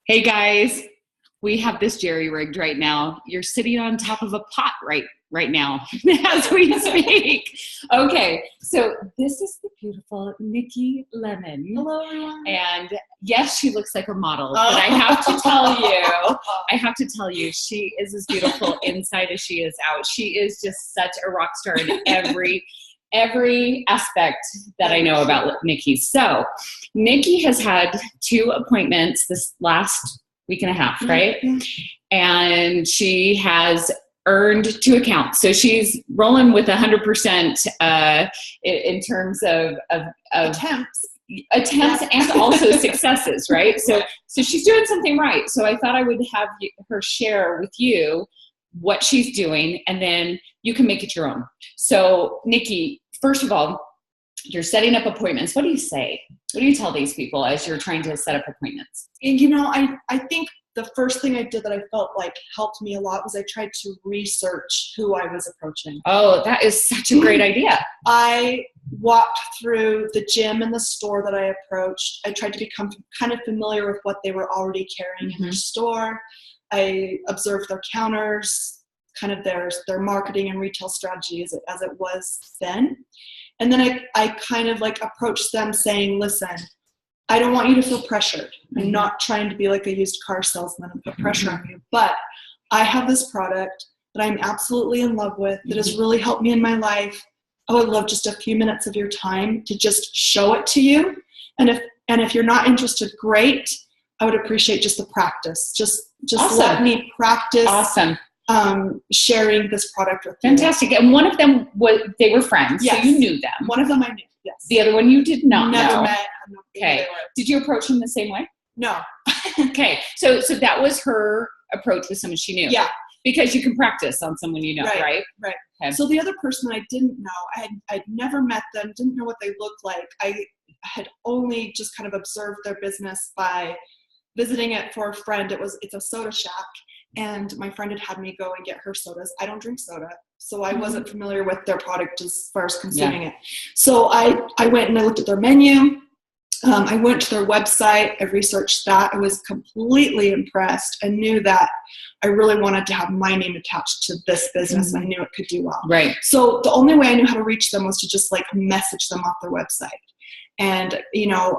Hey guys, we have this jerry rigged right now. You're sitting on top of a pot right now as we speak. Okay, so this is the beautiful Nikki Lemon. Hello, everyone. And yes, she looks like a model, but I have to tell you, she is as beautiful inside as she is out. She is just such a rock star in every aspect that I know about Nikki. So Nikki has had 2 appointments this last week and a half, right? And she has earned 2 accounts. So she's rolling with 100% in terms of attempts and also successes, right? So she's doing something right. So I thought I would have her share with you what she's doing, and then you can make it your own. So Nikki, first of all, you're setting up appointments. What do you say? What do you tell these people as you're trying to set up appointments? And I think the first thing I did that I felt like helped me a lot was I tried to research who I was approaching. Oh, that is such a great idea. I walked through the gym and the store that I approached. I tried to become kind of familiar with what they were already carrying in their store. I observed their counters, kind of their marketing and retail strategy as it was then. And then I kind of like approached them saying, listen, I don't want you to feel pressured. I'm not trying to be like a used car salesman and put pressure on you, but I have this product that I'm absolutely in love with that has really helped me in my life. I would love just a few minutes of your time to just show it to you. And if you're not interested, great. I would appreciate just the practice. Just awesome. Let me practice. Awesome. Sharing this product with you. Fantastic. And one of them they were friends, yes. So you knew them. One of them I knew, yes. The other one you did not Never know. met. Okay. Did you approach them the same way? No. Okay. So that was her approach with someone she knew. Yeah. Because you can practice on someone you know, right? Right. Okay. So the other person I didn't know, I'd never met them, didn't know what they looked like. I had only just kind of observed their business by visiting it for a friend. It's a soda shack. And my friend had me go and get her sodas. I don't drink soda, so I wasn't familiar with their product as far as consuming it. So I went and I looked at their menu. I went to their website. I researched that. I was completely impressed and knew that I really wanted to have my name attached to this business. I knew it could do well. Right. So the only way I knew how to reach them was to just like message them off their website. And,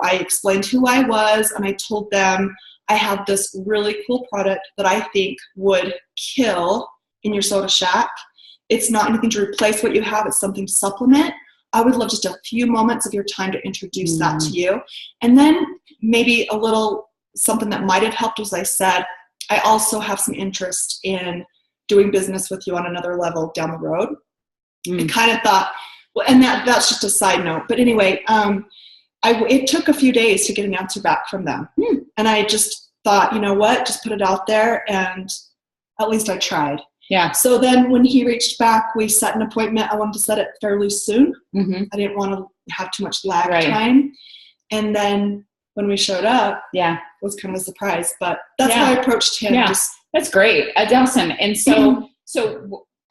I explained who I was, and I told them, I have this really cool product that I think would kill in your soda shack. It's not anything to replace what you have. It's something to supplement. I would love just a few moments of your time to introduce that to you. And then maybe a little something that might have helped was I said, I also have some interest in doing business with you on another level down the road. I kind of thought, well, and that's just a side note. But anyway, it took a few days to get an answer back from them. And I just thought, you know what, just put it out there, and at least I tried. Yeah. So then when he reached back, we set an appointment. I wanted to set it fairly soon. I didn't want to have too much lag time. And then when we showed up, it was kind of a surprise. But that's how I approached him. Yeah. That's great. That's awesome. And so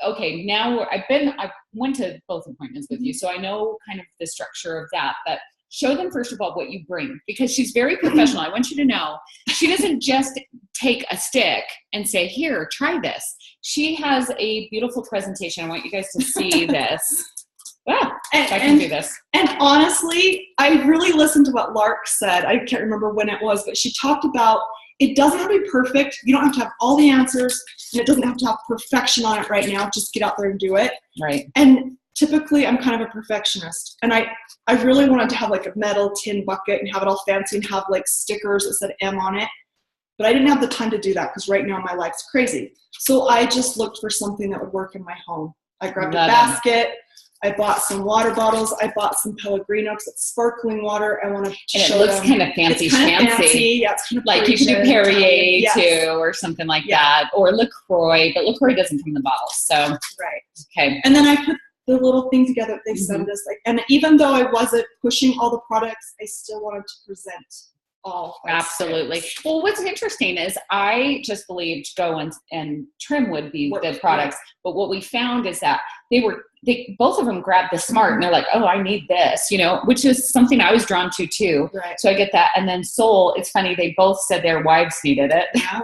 okay, now I went to both appointments with you, so I know kind of the structure of that, but show them first of all what you bring, because she's very professional. I want you to know she doesn't just take a stick and say, here, try this. She has a beautiful presentation. I want you guys to see this. Wow, if I can do this. And honestly, I really listened to what Lark said. I can't remember when it was, but she talked about it doesn't have to be perfect. You don't have to have all the answers, and it doesn't have to have perfection on it right now. Just get out there and do it. Right. And typically, I'm kind of a perfectionist, and I really wanted to have like a metal tin bucket and have it all fancy and have like stickers that said M on it. But I didn't have the time to do that because right now my life's crazy. So I just looked for something that would work in my home. I grabbed a basket. I bought some water bottles. I bought some Pellegrino because it's sparkling water. I wanted to show them. It looks kind of fancy. It's kind of fancy. Yeah, it's kind of like you can do Perrier too, or something like that, or LaCroix, but LaCroix doesn't come in the bottles. So right. Okay. And then I put the little thing together that they send us. And even though I wasn't pushing all the products, I still wanted to present all. Absolutely. Well, what's interesting is I just believed Go and Trim would be the products, but what we found is that they both of them grabbed the Smart and they're like, oh, I need this, which is something I was drawn to too. Right. So I get that. And then Soul, it's funny, they both said their wives needed it. Yeah.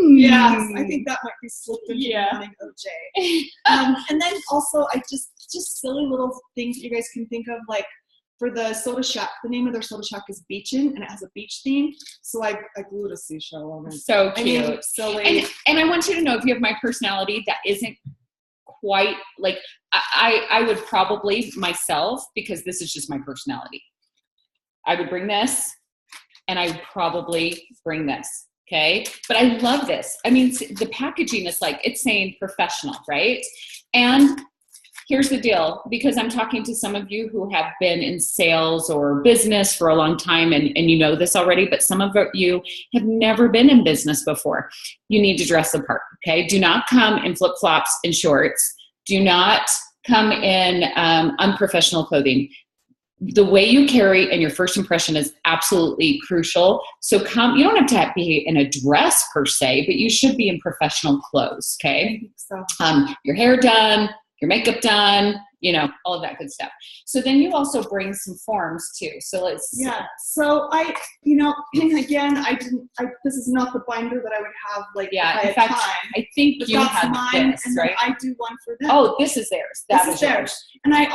Yes, I think that might be slipped into running OJ. And then also, I just silly little things that you guys can think of, like for the Soda Shack, the name of their Soda Shack is Beachin', and it has a beach theme. So I glued a seashell on it. So cute. I mean, silly. And I want you to know, if you have my personality, that isn't quite like, I would probably myself, because this is just my personality, I would bring this, and I would probably bring this. Okay. But I love this. I mean, the packaging is like, it's saying professional, right? And here's the deal, because I'm talking to some of you who have been in sales or business for a long time, and you know this already, but some of you have never been in business before. You need to dress the part. Okay. Do not come in flip-flops and shorts. Do not come in unprofessional clothing. The way you carry and your first impression is absolutely crucial. So you don't have to be in a dress per se, but you should be in professional clothes. Okay. So. Your hair done, your makeup done, all of that good stuff. So then you also bring some forms too. So So again, this is not the binder that I would have, like, if I had time. I think you have mine, this, and right? I do one for them. Oh, this is theirs. This is theirs. And I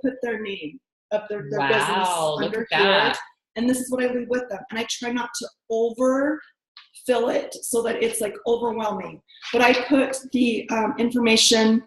put their name of their business under here. And this is what I leave with them. And I try not to overfill it so that it's like overwhelming. But I put the information,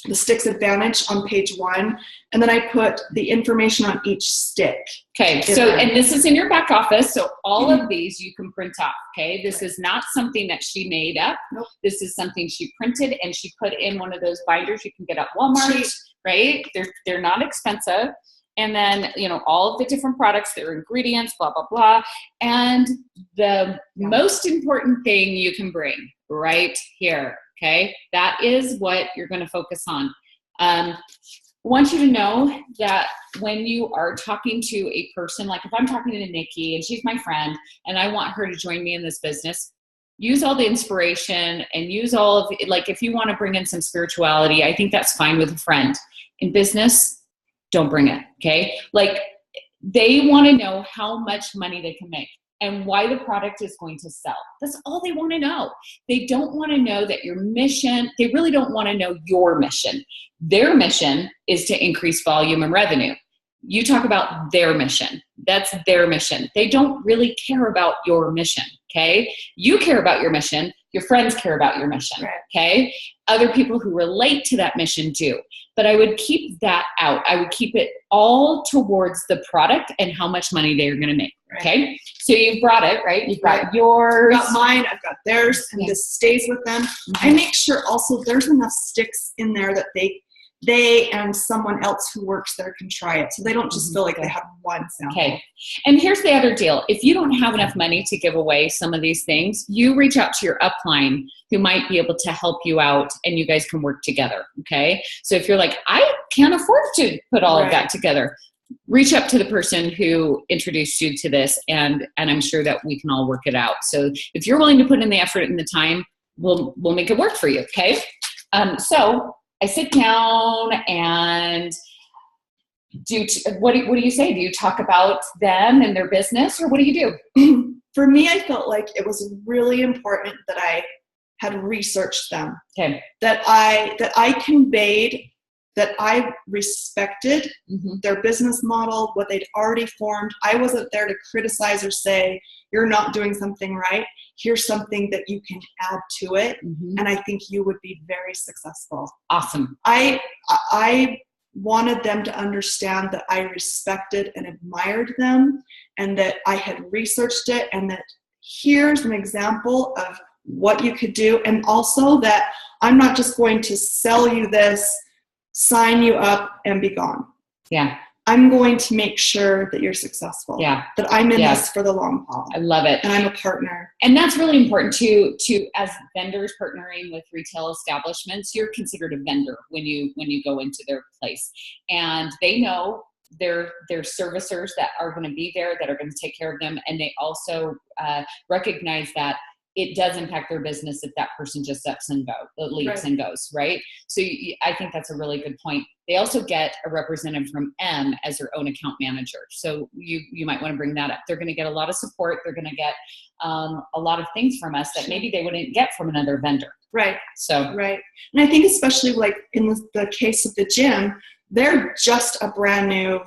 the Sticks Advantage, on page 1, and then I put the information on each stick. Okay, and this is in your back office, so all of these you can print off, okay? This is not something that she made up. Nope. This is something she printed and she put in one of those binders you can get at Walmart, right? They're not expensive. And then, all of the different products, their ingredients, blah, blah, blah. And the most important thing you can bring right here, okay? That is what you're going to focus on. I want you to know that when you are talking to a person, like if I'm talking to Nikki and she's my friend and I want her to join me in this business, use all the inspiration and use all of, like, if you want to bring in some spirituality, I think that's fine with a friend. In business, don't bring it, okay? Like, they want to know how much money they can make and why the product is going to sell. That's all they want to know. They don't want to know that your mission, they really don't want to know your mission. Their mission is to increase volume and revenue. You talk about their mission. That's their mission. They don't really care about your mission, okay? You care about your mission. Your friends care about your mission, okay? Other people who relate to that mission do. But I would keep that out. I would keep it all towards the product and how much money they're going to make, okay? So you've brought it, right? You've got yours. I've got mine. I've got theirs. And this stays with them. I make sure also there's enough sticks in there that they and someone else who works there can try it. So they don't just feel like they have one sample. Okay. And here's the other deal. If you don't have enough money to give away some of these things, you reach out to your upline who might be able to help you out and you guys can work together. Okay. So if you're like, I can't afford to put all of that together, reach up to the person who introduced you to this and I'm sure that we can all work it out. So if you're willing to put in the effort and the time, we'll make it work for you. Okay. So I sit down and what do you say? Do you talk about them and their business, or what do you do? For me, I felt like it was really important that I had researched them. Okay. That I conveyed that I respected their business model, what they'd already formed. I wasn't there to criticize or say, you're not doing something right. Here's something that you can add to it. And I think you would be very successful. Awesome. I wanted them to understand that I respected and admired them and that I had researched it and that here's an example of what you could do. And also that I'm not just going to sell you this, sign you up and be gone. Yeah. I'm going to make sure that you're successful. Yeah. That I'm in this for the long haul. I love it. And I'm a partner. And that's really important to as vendors partnering with retail establishments, you're considered a vendor when you go into their place. And they know their servicers that are going to be there, that are going to take care of them. And they also recognize that it does impact their business if that person just leaves and goes, right? So I think that's a really good point. They also get a representative from M as their own account manager. So you might want to bring that up. They're going to get a lot of support. They're going to get a lot of things from us that maybe they wouldn't get from another vendor. Right. So right. And I think especially like in the case of the gym, they're just a brand new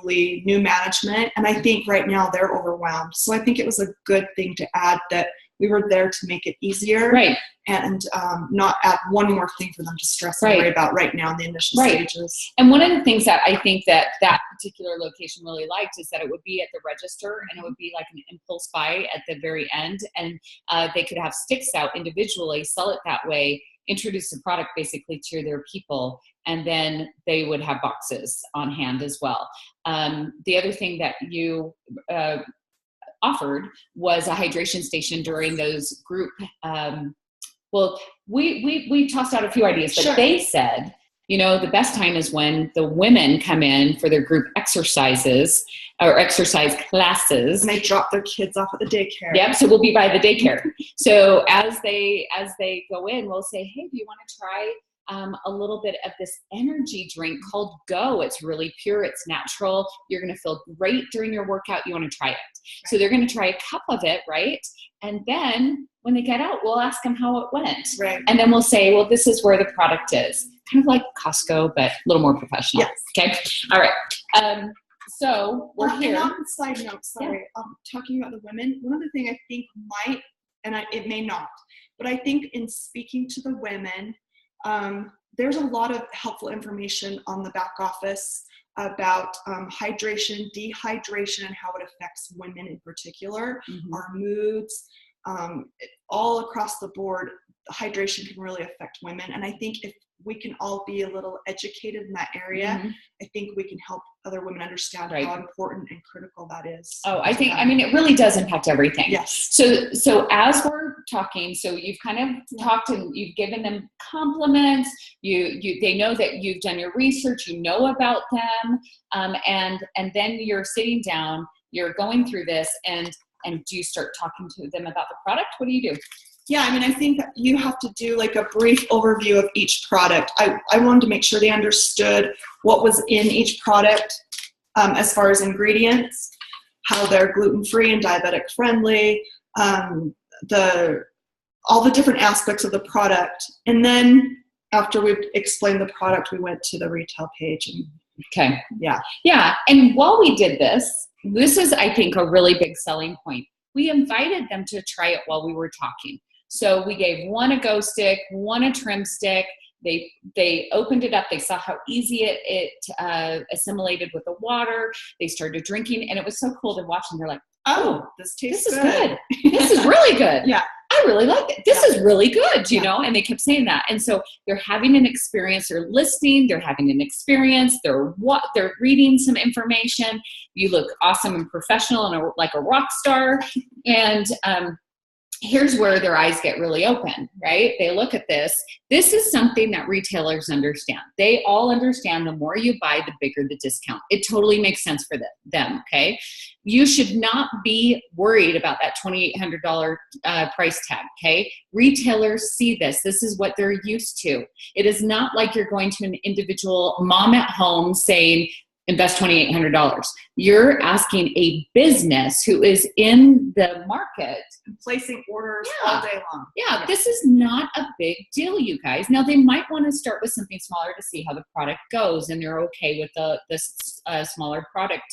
management. And I think right now they're overwhelmed. So I think it was a good thing to add that we were there to make it easier. Right. And not add one more thing for them to stress and worry about right now in the initial stages. And one of the things that I think that particular location really liked is that it would be at the register, and it would be like an impulse buy at the very end. And they could have sticks out individually, sell it that way, introduce the product basically to their people, and then they would have boxes on hand as well. The other thing that you offered was a hydration station during those group. Well, we tossed out a few ideas, but they said, the best time is when the women come in for their group exercises or exercise classes. And they drop their kids off at the daycare. Yep. So we'll be by the daycare. So as they go in, we'll say, hey, do you want to try a little bit of this energy drink called Go? It's really pure. It's natural. You're going to feel great during your workout. You want to try it. Right. So they're going to try a cup of it, right? And then when they get out, we'll ask them how it went. Right. And then we'll say, well, this is where the product is. Kind of like Costco, but a little more professional. Yes. Okay. All right. So we're here. And on a side note, talking about the women, one other thing I think might, and it may not, but I think in speaking to the women, there's a lot of helpful information on the back office about hydration, dehydration, and how it affects women in particular, our moods, all across the board. Hydration can really affect women. And I think if we can all be a little educated in that area, I think we can help other women understand how important and critical that is. Oh, I mean, it really does impact everything. Yes. So as we're talking, so you've kind of talked and you've given them compliments. They know that you've done your research, you know about them. And then you're sitting down, you're going through this, and do you start talking to them about the product? What do you do? Yeah, I mean, I think you have to do like a brief overview of each product. I wanted to make sure they understood what was in each product as far as ingredients, how they're gluten-free and diabetic friendly, all the different aspects of the product. And then after we've explained the product, we went to the retail page. Okay. Yeah. And while we did this is, I think, a really big selling point. We invited them to try it while we were talking. So we gave one a Go stick, one a Trim stick. They opened it up. They saw how easy it assimilated with the water. They started drinking, and it was so cool to watch them. They're like, oh, this is good. This is really good. Yeah. I really like it. This is really good, you know? And they kept saying that. And so they're having an experience. They're listening. They're having an experience. They're reading some information. You look awesome and professional and like a rock star. And here's where their eyes get really open, right? They look at this. This is something that retailers understand. They all understand the more you buy, the bigger the discount. It totally makes sense for them, okay? You should not be worried about that $2,800 price tag, okay? Retailers see this. This is what they're used to. It is not like you're going to an individual mom at home saying, invest $2,800. You're asking a business who is in the market and placing orders all day long. Yeah, this is not a big deal, you guys. Now, they might want to start with something smaller to see how the product goes, and they're okay with the smaller product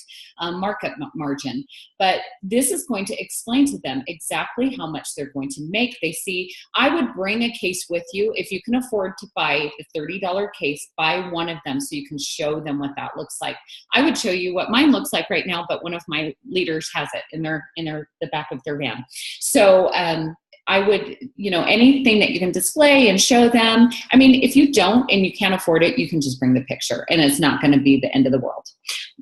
markup margin. But this is going to explain to them exactly how much they're going to make. They see, I would bring a case with you. If you can afford to buy the $30 case, buy one of them so you can show them what that looks like. I would show you what mine looks like right now, but one of my leaders has it in the back of their van. So I would, anything that you can display and show them. I mean, if you don't and you can't afford it, you can just bring the picture and it's not going to be the end of the world.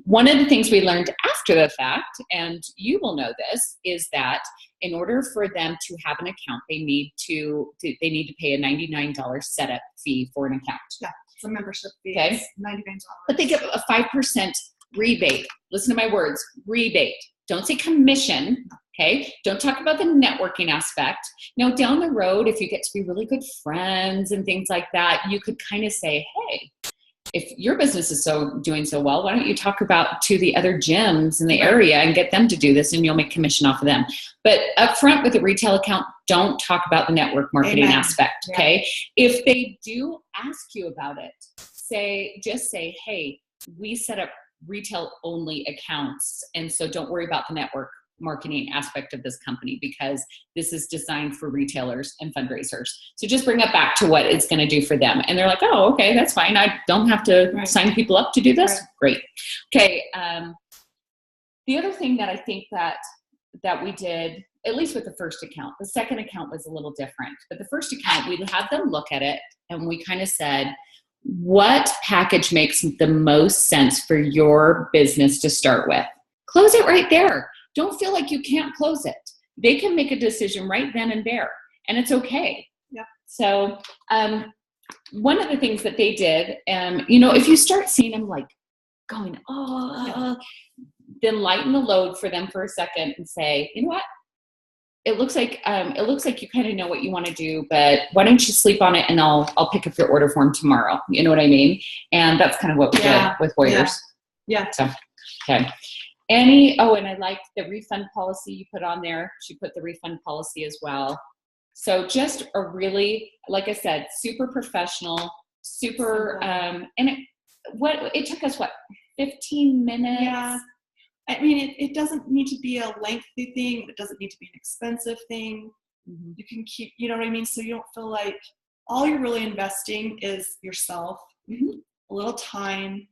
One of the things we learned after the fact, and you will know this, is that in order for them to have an account, they need to pay a $99 setup fee for an account. Yeah, it's a membership fee. Okay. It's $99. But they get a 5% rebate. Listen to my words, rebate. Don't say commission. Okay. Don't talk about the networking aspect. Now, down the road, if you get to be really good friends and things like that, you could kind of say, hey, if your business is doing so well, why don't you talk about to the other gyms in the area and get them to do this, and you'll make commission off of them. But up front with a retail account, don't talk about the network marketing aspect. Okay. If they do ask you about it, just say, hey, we set up retail only accounts. And so don't worry about the network marketing aspect of this company, because this is designed for retailers and fundraisers. So just bring it back to what it's going to do for them. And they're like, oh, okay, that's fine. I don't have to sign people up to do this. Great. Okay. The other thing that I think that we did, at least with the first account, the second account was a little different, but the first account, we had them look at it and we kind of said, what package makes the most sense for your business to start with? Close it right there. Don't feel like you can't close it. They can make a decision right then and there, and it's okay. Yeah. So one of the things that they did, if you start seeing them like going, then lighten the load for them for a second and say, you know what? It looks like you kind of know what you want to do, but why don't you sleep on it and I'll pick up your order form tomorrow. You know what I mean? And that's kind of what we did with Warriors. Yeah. So, okay. And I liked the refund policy you put on there. She put the refund policy as well. So just a really, like I said, super professional, super, and it took us 15 minutes? Yeah. I mean, it doesn't need to be a lengthy thing. It doesn't need to be an expensive thing. Mm-hmm. You can keep, you know what I mean? So you don't feel like all you're really investing is yourself, a little time,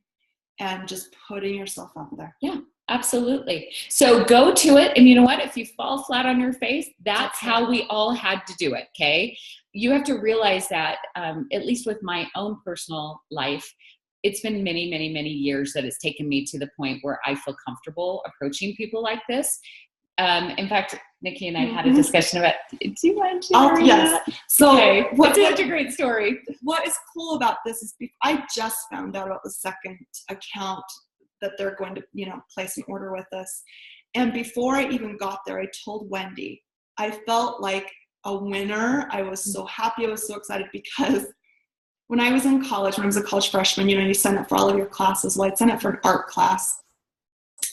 and just putting yourself out there. Yeah. Absolutely. So go to it. And you know what? If you fall flat on your face, that's how we all had to do it. Okay. You have to realize that, at least with my own personal life, it's been many, many, many years that it's taken me to the point where I feel comfortable approaching people like this. In fact, Nikki and I had a discussion about, do you want to share yes. that? So it's such a great story. What is cool about this is I just found out about the second account that they're going to, place an order with us. And before I even got there, I told Wendy, I felt like a winner. I was so happy. I was so excited because when I was in college, when I was a college freshman, you sign up for all of your classes. Well, I'd sign up for an art class.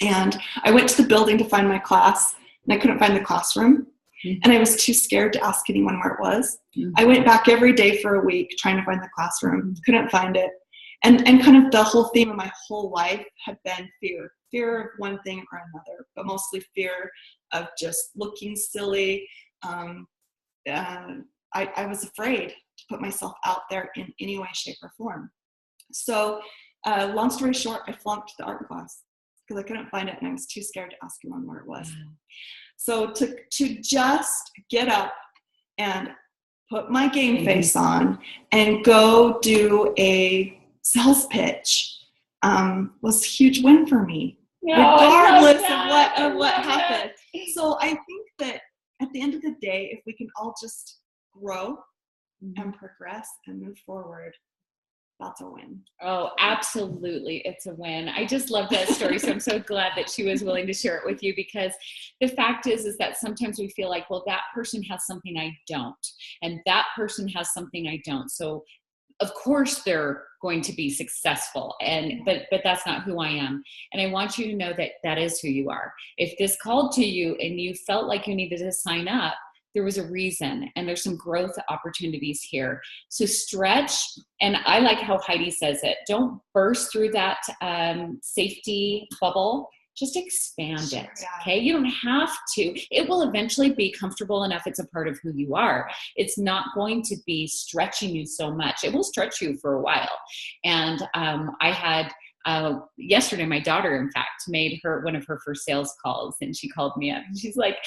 And I went to the building to find my class, and I couldn't find the classroom. And I was too scared to ask anyone where it was. I went back every day for a week trying to find the classroom, couldn't find it. And kind of the whole theme of my whole life had been fear of one thing or another, but mostly fear of just looking silly. I was afraid to put myself out there in any way, shape, or form. So long story short, I flunked the art class because I couldn't find it and I was too scared to ask anyone where it was. So to just get up and put my game face on and go do a sales pitch was a huge win for me, regardless of what happened. So I think that at the end of the day, if we can all just grow and progress and move forward, that's a win. Oh, absolutely. It's a win. I just love that story. So I'm so glad that she was willing to share it with you, because the fact is that sometimes we feel like, well, that person has something I don't, and that person has something I don't. So of course they're going to be successful, but that's not who I am. And I want you to know that that is who you are. If this called to you and you felt like you needed to sign up, there was a reason, and there's some growth opportunities here. So stretch, and I like how Heidi says it, don't burst through that safety bubble. Just expand it, okay? You don't have to. It will eventually be comfortable enough. It's a part of who you are. It's not going to be stretching you so much. It will stretch you for a while. And I had, yesterday, my daughter, in fact, made one of her first sales calls, and she called me up, and she's like,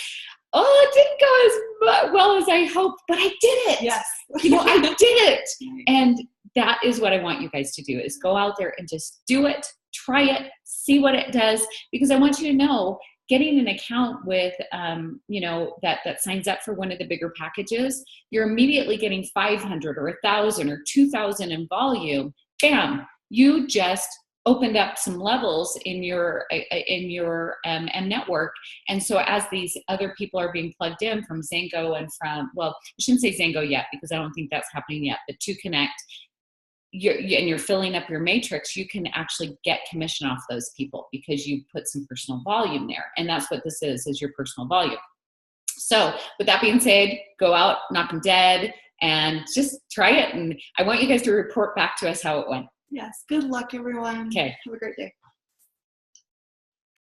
oh, it didn't go as well as I hoped, but I did it. Yes. I did it. And that is what I want you guys to do, is go out there and just do it. Try it, see what it does, because I want you to know, getting an account with, that signs up for one of the bigger packages, you're immediately getting 500 or 1,000 or 2,000 in volume. Bam, you just opened up some levels in your M network. And so as these other people are being plugged in from Zango and from, well, I shouldn't say Zango yet because I don't think that's happening yet, but to Connect, you're filling up your matrix, you can actually get commission off those people because you put some personal volume there. And that's what this is your personal volume. So with that being said, go out, knock them dead, and just try it. And I want you guys to report back to us how it went. Yes. Good luck, everyone. Okay. Have a great day.